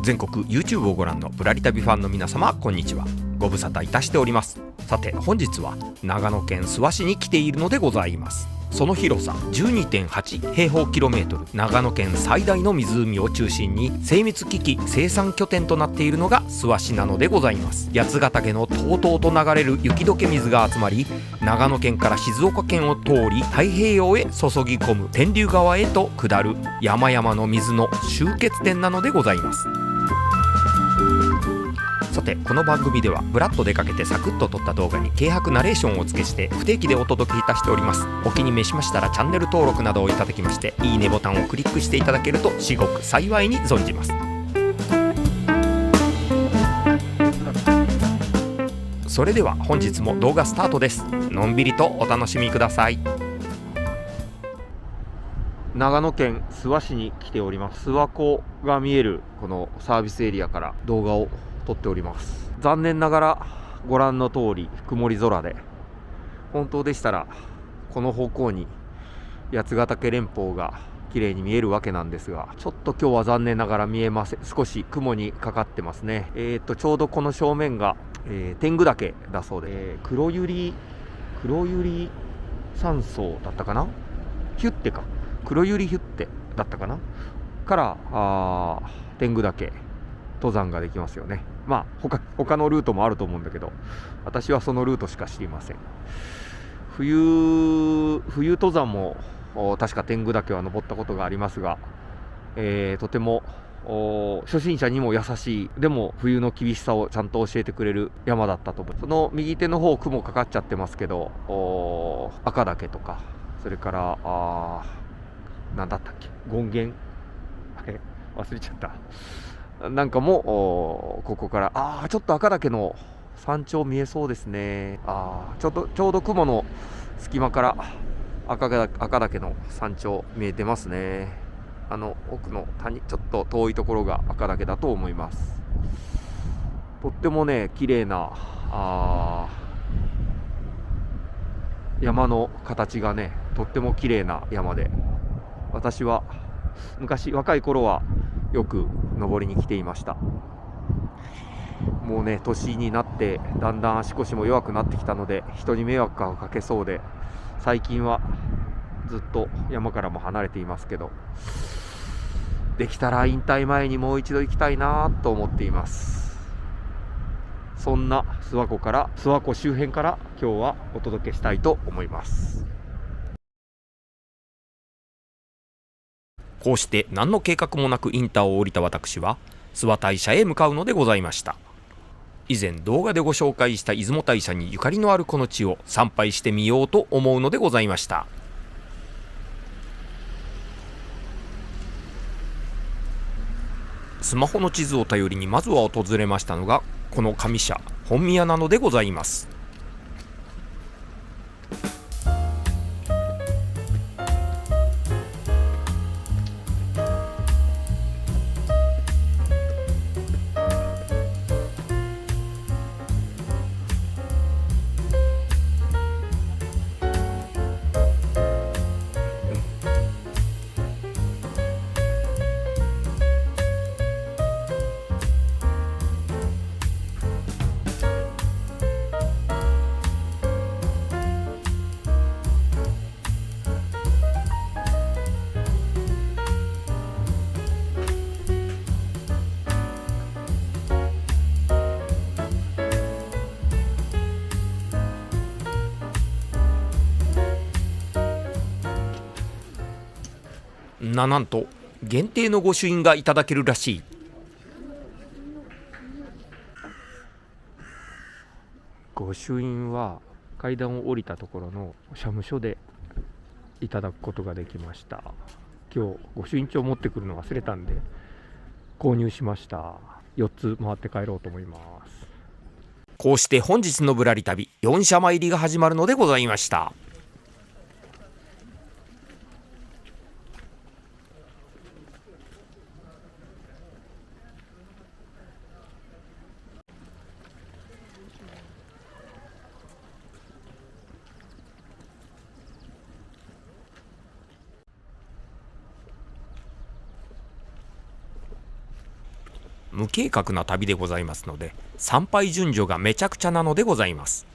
全国 YouTube をご覧のぶらり旅ファンの皆様、こんにちは。ご無沙汰いたしております。さて本日は長野県諏訪市に来ているのでございます。その広さ 12.8 平方キロメートル、長野県最大の湖を中心に精密機器生産拠点となっているのが諏訪市なのでございます。八ヶ岳のとうとうと流れる雪解け水が集まり、長野県から静岡県を通り太平洋へ注ぎ込む天竜川へと下る山々の水の集結点なのでございます。さてこの番組ではブラッと出かけてサクッと撮った動画に軽薄ナレーションをお付けして不定期でお届けいたしております。お気に召しましたらチャンネル登録などをいただきまして、いいねボタンをクリックしていただけると至極幸いに存じます。それでは本日も動画スタートです。のんびりとお楽しみください。長野県諏訪市に来ております。諏訪湖が見えるこのサービスエリアから動画を撮っております。残念ながらご覧の通り曇り空で、本当でしたらこの方向に八ヶ岳連峰が綺麗に見えるわけなんですが、ちょっと今日は残念ながら見えません。少し雲にかかってますね。ちょうどこの正面が、天狗岳だそうで、黒百合山荘だったかな、ヒュッテか、黒百合ヒュッテだったかなから天狗岳登山ができますよね。まあ他のルートもあると思うんだけど、私はそのルートしか知りません。冬登山も確か天狗岳は登ったことがありますが、とても初心者にも優しい、でも冬の厳しさをちゃんと教えてくれる山だったと思う。その右手の方雲かかっちゃってますけど、赤岳とか、それから何だったっけ、権現、忘れちゃったなんかもここからちょっと赤岳の山頂見えそうですね。ちょうど雲の隙間から赤岳の山頂見えてますね。奥の谷、ちょっと遠いところが赤岳だと思います。とってもね綺麗な山の形がね、とっても綺麗な山で、私は昔若い頃はよく登りに来ていました。もうね年になってだんだん足腰も弱くなってきたので、人に迷惑をかけそうで、最近はずっと山からも離れていますけど、できたら引退前にもう一度行きたいなと思っています。そんな諏訪湖周辺から今日はお届けしたいと思います。こうして何の計画もなくインターを降りた私は諏訪大社へ向かうのでございました。以前動画でご紹介した出雲大社にゆかりのあるこの地を参拝してみようと思うのでございました。スマホの地図を頼りにまずは訪れましたのがこの上社本宮なのでございます。なんと限定の御朱印がいただけるらしい。御朱印は階段を降りたところの社務所でいただくことができました。今日御朱印帳持ってくるの忘れたんで購入しました。4つ回って帰ろうと思います。こうして本日のぶらり旅4社参りが始まるのでございました。無計画な旅でございますので、参拝順序がめちゃくちゃなのでございます。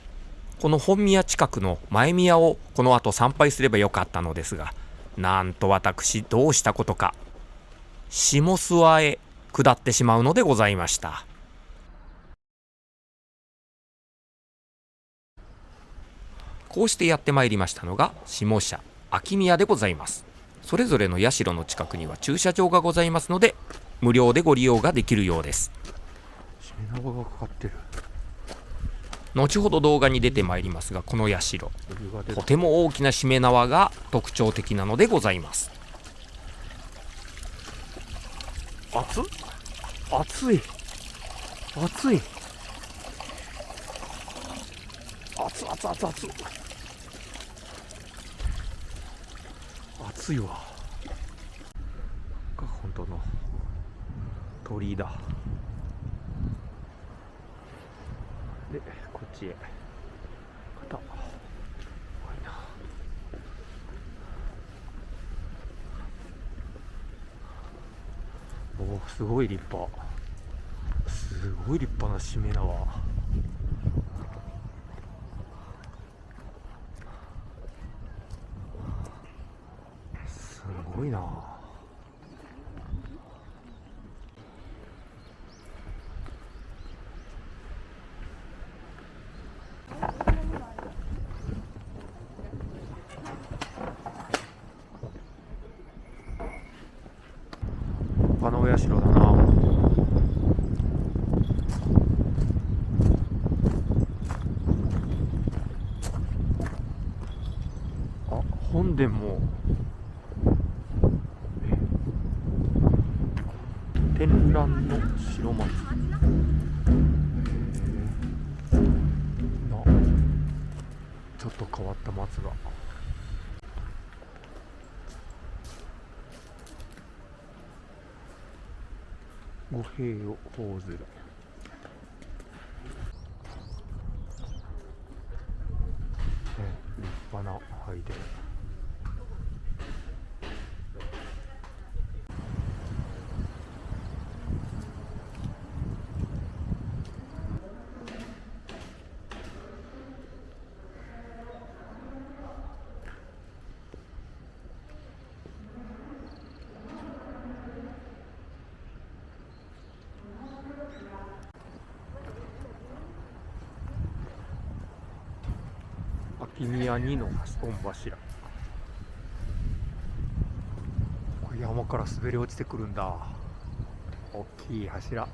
この本宮近くの前宮をこの後参拝すればよかったのですが、なんと私どうしたことか下諏訪へ下ってしまうのでございました。こうしてやってまいりましたのが下社秋宮でございます。それぞれの社の近くには駐車場がございますので、無料でご利用ができるようです。しめ縄がかかってる。後ほど動画に出てまいりますが、この社とても大きなしめ縄が特徴的なのでございます。熱っ、熱い、熱い、熱々熱々熱いわ。が本当の鳥居だ。でこっちへ肩怖いな。おお、すごい立派、すごい立派なしめ縄。すごいな。他のお社だな。あ、本殿も天覧の白松。な、ちょっと変わった松が。五兵を報ずる。立派な拝殿。秋宮2の御柱。これ山から滑り落ちてくるんだ。大きい柱。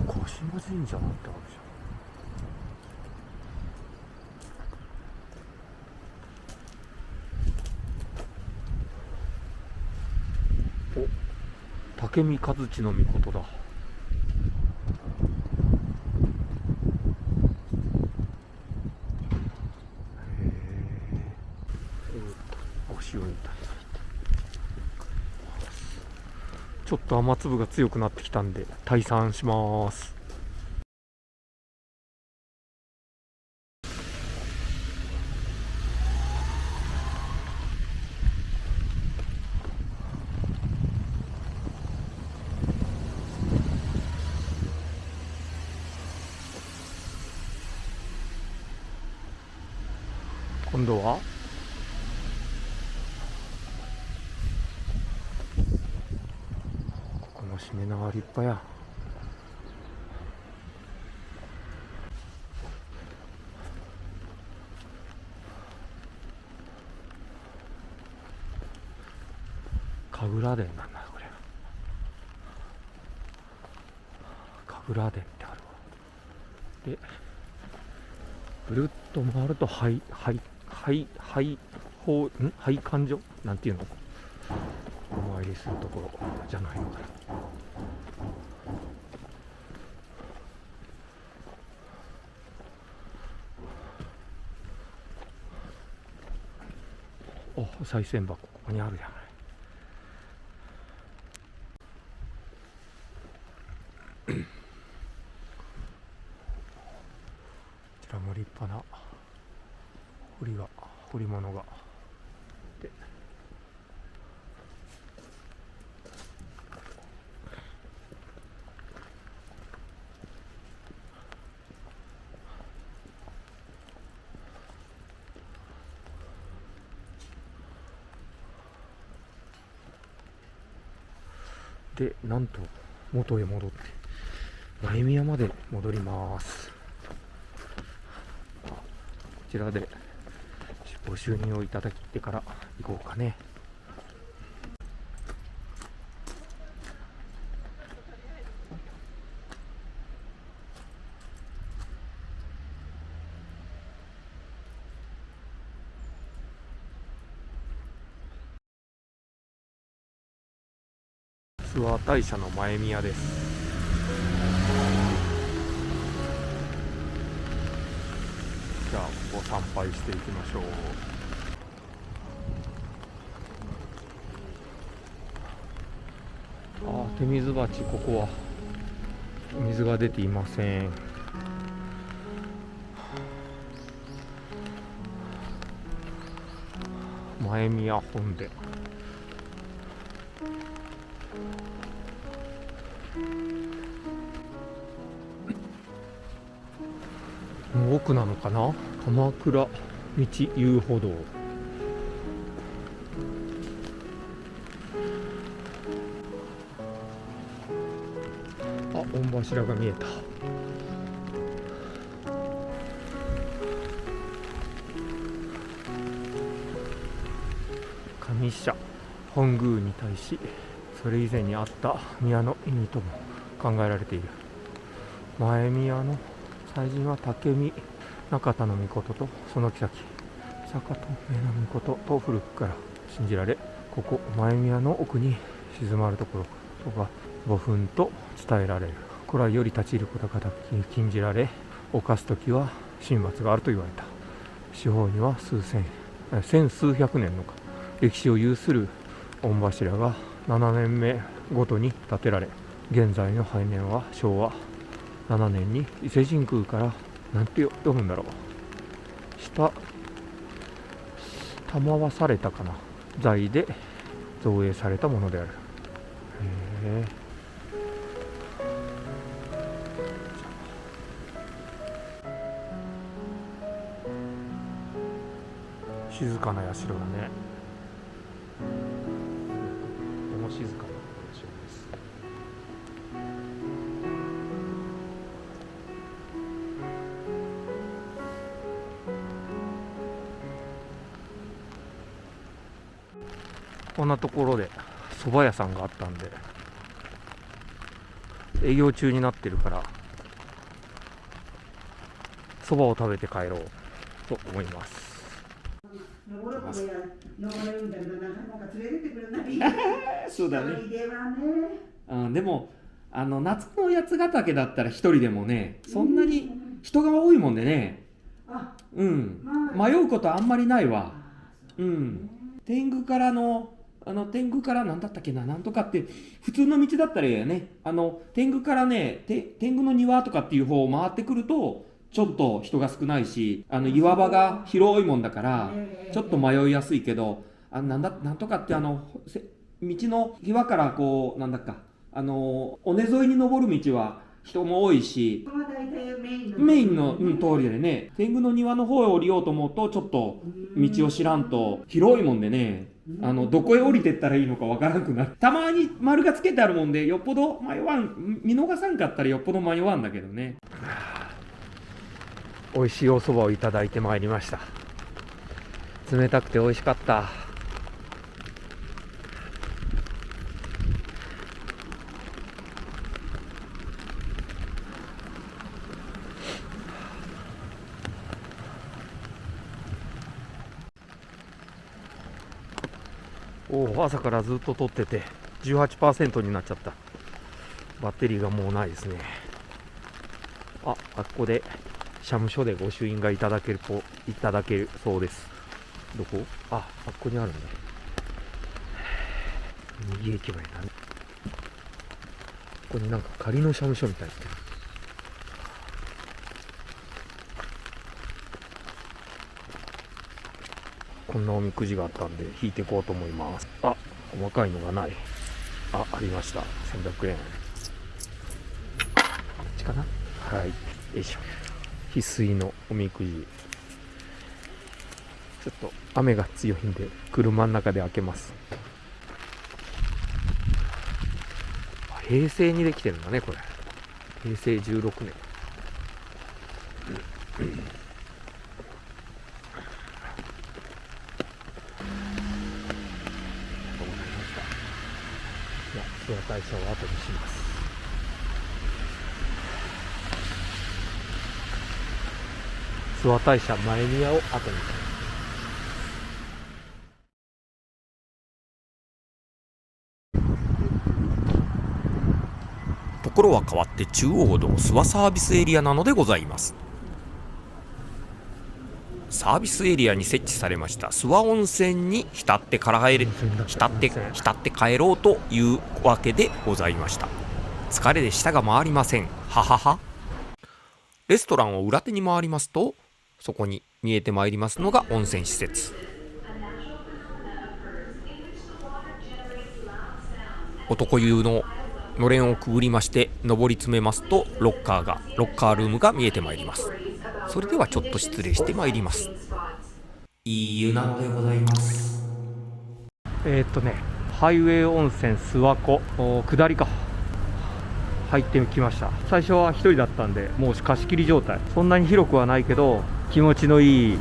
鹿島神社なんてあるじゃん。武見和地の御事だ。お塩みたいな。ちょっと雨粒が強くなってきたんで退散します。今度はここのしめ縄立派や。神楽殿なんだこれ。神楽殿ってあるわ。でぐるっと回ると拝観所なんていうの、お参りするところじゃないのかな。お、賽銭箱ここにあるじゃない。彫り物がで、なんと元へ戻って前宮まで戻ります。こちらでご収入をいただいてから行こうかね。諏訪大社の前宮です。じゃあここ参拝していきましょう。手水鉢、ここは水が出ていません。前宮本殿、奥なのかな。鎌倉道遊歩道。御柱が見えた。上社本宮に対し、それ以前にあった宮の意味とも考えられている。前宮の祭神は武見中田の命とその妃坂戸目の命と古くから信じられ、ここ前宮の奥に静まるところとか5分と伝えられる。古来より立ち入ることが禁じられ、犯すときは神罰があると言われた。四方には千数百年の歴史を有する御柱が7年目ごとに建てられ、現在の拝念は昭和7年に伊勢神宮からなんて読むんだろう、賜されたかな財で造営されたものである。静かな社だね。とても静かな社です。こんなところで蕎麦屋さんがあったんで、営業中になってるから蕎麦を食べて帰ろうと思います。そうだね。でも夏の八ヶ岳だったら一人でもね、そんなに人が多いもんでね、迷うことあんまりないわ。天狗から天狗から何だったっけな、なんとかって普通の道だったらいいよね。天狗からね、天狗の庭とかっていう方を回ってくるとちょっと人が少ないし、岩場が広いもんだからちょっと迷いやすいけど、なんとかって道の岩からこうなんだっか、尾根沿いに登る道は人も多いし、メインの、通りでね、天狗の庭の方へ降りようと思うとちょっと道を知らんと広いもんでね、どこへ降りてったらいいのかわからなくなる。たまに丸がつけてあるもんで、よっぽど迷わん、見逃さんかったらよっぽど迷わんだけどね。美味しいお蕎麦をいただいてまいりました。冷たくて美味しかった。朝からずっと撮ってて 18% になっちゃった。バッテリーがもうないですね。ここで社務所で御朱印がいただけるそうです。どこ？ここにあるね。右駅前だね。ここになんか仮の社務所みたいな。こんなおみくじがあったんで引いていこうと思います。あ、細かいのがない。ありました。1100円。こっちかな。はい、よいしょ。翡翠のおみくじ。ちょっと雨が強いんで車の中で開けます。平成にできてるんだね、これ。平成16年。諏訪大社を後にします。諏訪大社前宮を後にします。ところは変わって中央道諏訪サービスエリアなのでございます。サービスエリアに設置されました諏訪温泉に浸って帰ろうというわけでございました。疲れで舌が回りません。ははは。レストランを裏手に回りますと、そこに見えてまいりますのが温泉施設。男湯ののれんをくぐりまして上り詰めますと、ロッカールームが見えてまいります。それではちょっと失礼してまいります。いい湯なのでございます。ハイウェイ温泉諏訪湖下りか入ってきました。最初は1人だったんでもう貸し切り状態。そんなに広くはないけど気持ちのいい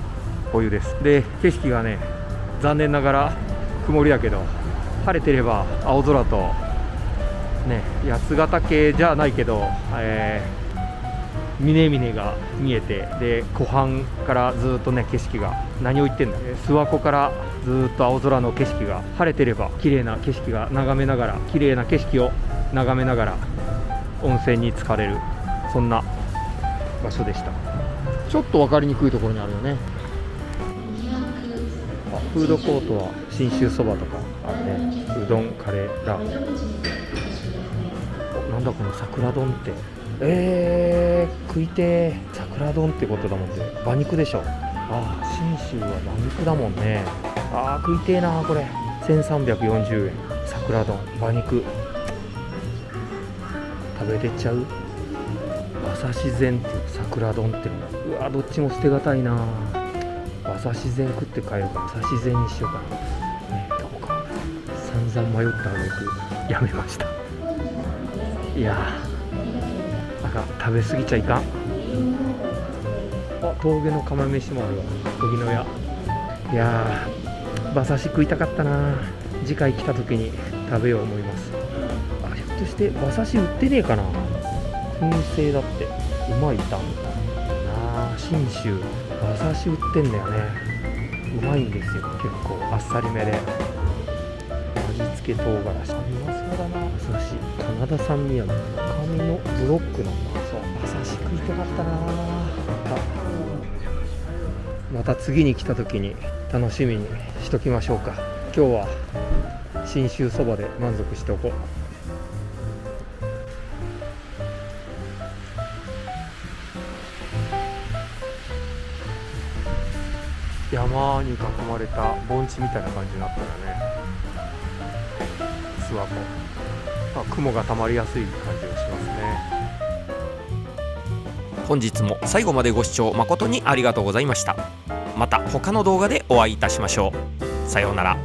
お湯です。で景色がね、残念ながら曇りだけど、晴れてれば青空とね、八ヶ岳じゃないけど、峰々が見えて、で湖畔からずっとね景色が、何を言ってんだ、諏訪湖からずっと青空の景色が、晴れてれば綺麗な景色が眺めながら、綺麗な景色を眺めながら温泉に浸かれる、そんな場所でした。ちょっと分かりにくいところにあるよね。フードコートは信州そばとかあるね。うどん、カレー、ラーメン。なんだこの桜丼って、食いてー。桜丼ってことだもんね。馬肉でしょ。信州は馬肉だもんね。食いてーなこれ。1340円。桜丼、馬肉。食べれちゃう。馬刺し膳っていう桜丼って、どっちも捨てがたいな。馬刺し膳食って帰るから刺し膳にしようかな。どうか散々迷った挙句やめました。いや食べ過ぎちゃいかん。峠の釜飯もあるわ。荻野屋。いや馬刺し食いたかったな。次回来た時に食べよう思います。ひょっとして馬刺し売ってねえかな。燻製だって。うまいたん信州馬刺し売ってんだよね。うまいんですよ。結構あっさりめで、味付け唐辛子うまそうだな。馬刺しカナダ産宮の赤身のブロックなんだ。そう、馬刺し食いたかったな。また次に来た時に楽しみにしときましょうか。今日は信州そばで満足しておこう。山に囲まれた盆地みたいな感じになったよね。諏訪湖。雲がたまりやすい感じがしますね。本日も最後までご視聴誠にありがとうございました。また他の動画でお会いいたしましょう。さようなら。